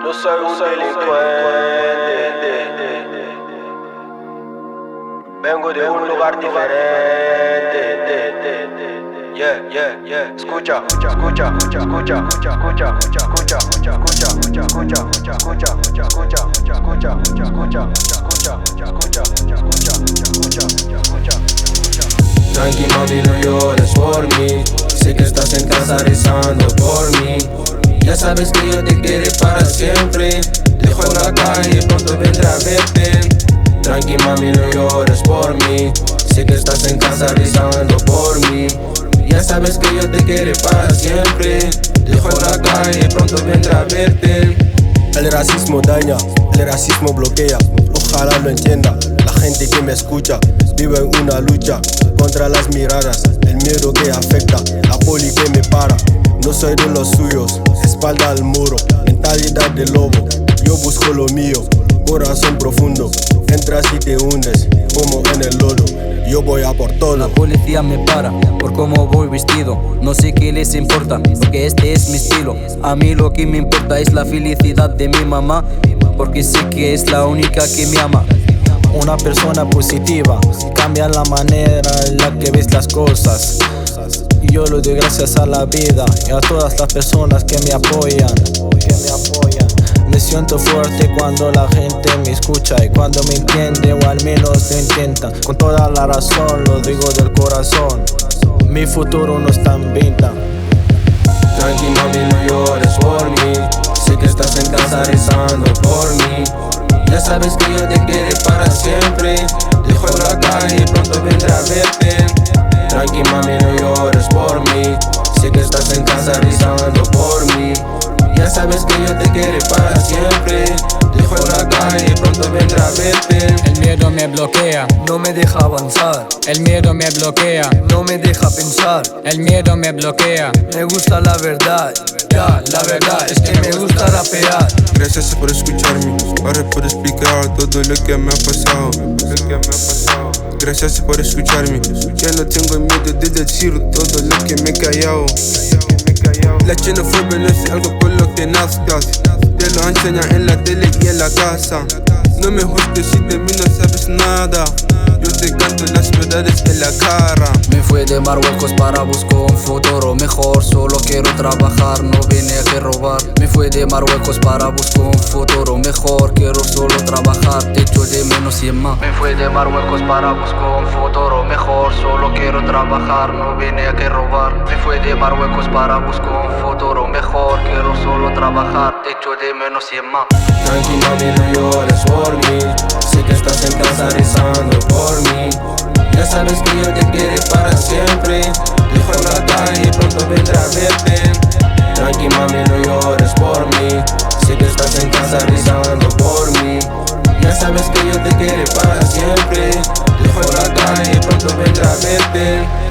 No soy un delincuente. Vengo de un lugar diferente. Yeah. Escucha. Tranqui mami, no llores por mí. Sé que estás en casa rezando por mí. Ya sabes que yo te quiero para siempre. Dejo en la calle, pronto vendré a verte. Tranqui mami, no llores por mí. Sé que estás en casa rezando por mí. Ya sabes que yo te quiero para siempre. Dejo en la calle, pronto vendré a verte. El racismo daña, el racismo bloquea. Ojalá lo entienda la gente que me escucha. Vivo en una lucha contra las miradas, el miedo que afecta, la poli que me para. No soy de los suyos, espalda al muro, mentalidad de lobo. Yo busco lo mío, corazón profundo. Entras y te hundes, como en el lodo. Yo voy a por todo. La policía me para por cómo voy vestido. No sé qué les importa, porque este es mi estilo. A mí lo que me importa es la felicidad de mi mamá, porque sé que es la única que me ama. Una persona positiva cambia la manera en la que ves las cosas. Y yo lo doy gracias a la vida y a todas las personas que me apoyan. Me siento fuerte cuando la gente me escucha y cuando me entiende, o al menos lo intenta. Con toda la razón, lo digo del corazón. Mi futuro no está en venta. Tranqui mami, no llores por mí. Sé que estás en casa rezando por mí. Ya sabes que yo te quiero para siempre. Dejo en la calle, pronto vendré a verte. Tranqui mami, no llores por mí. Sé que estás en casa rezando por mí. Ya sabes que yo te quiero para siempre. Dejo en la calle, pronto vendré a verte. El miedo me bloquea, No me deja avanzar, el miedo me bloquea, no me deja pensar. el miedo me bloquea. Me gusta la verdad, ya, la verdad es que me gusta rapear. Gracias por escucharme, ahora por explicar todo lo que me ha pasado. Gracias por escucharme, ya no tengo miedo de decir todo lo que me he callado. La xenofobia no es algo con lo que nazcas, te lo enseñan en la tele y en la casa. No me juzgues si de mí no sabes nada, yo te canto las verdades en la cara. Me fui de Marruecos para buscar un futuro mejor. Solo quiero trabajar, no vine a que robar. Me fui de Marruecos para buscar un futuro mejor. Quiero solo trabajar, te echo de menos y más. Me fui de Marruecos para buscar un futuro mejor. Solo quiero trabajar, no vine a que robar. Me fui de Marruecos para buscar un futuro mejor. Quiero solo trabajar, te echo de menos y más. Tranqui mami, no llores por mí. Sé que estás en casa rezando por mí. Ya sabes que yo te quiero para siempre. Dejo en la calle, pronto vendré a verte. Tranqui mami, no llores por mí. Sé que estás en casa rezando por mí. Ya sabes que yo te quiero para siempre. Dejo en la calle, pronto vendré a verte.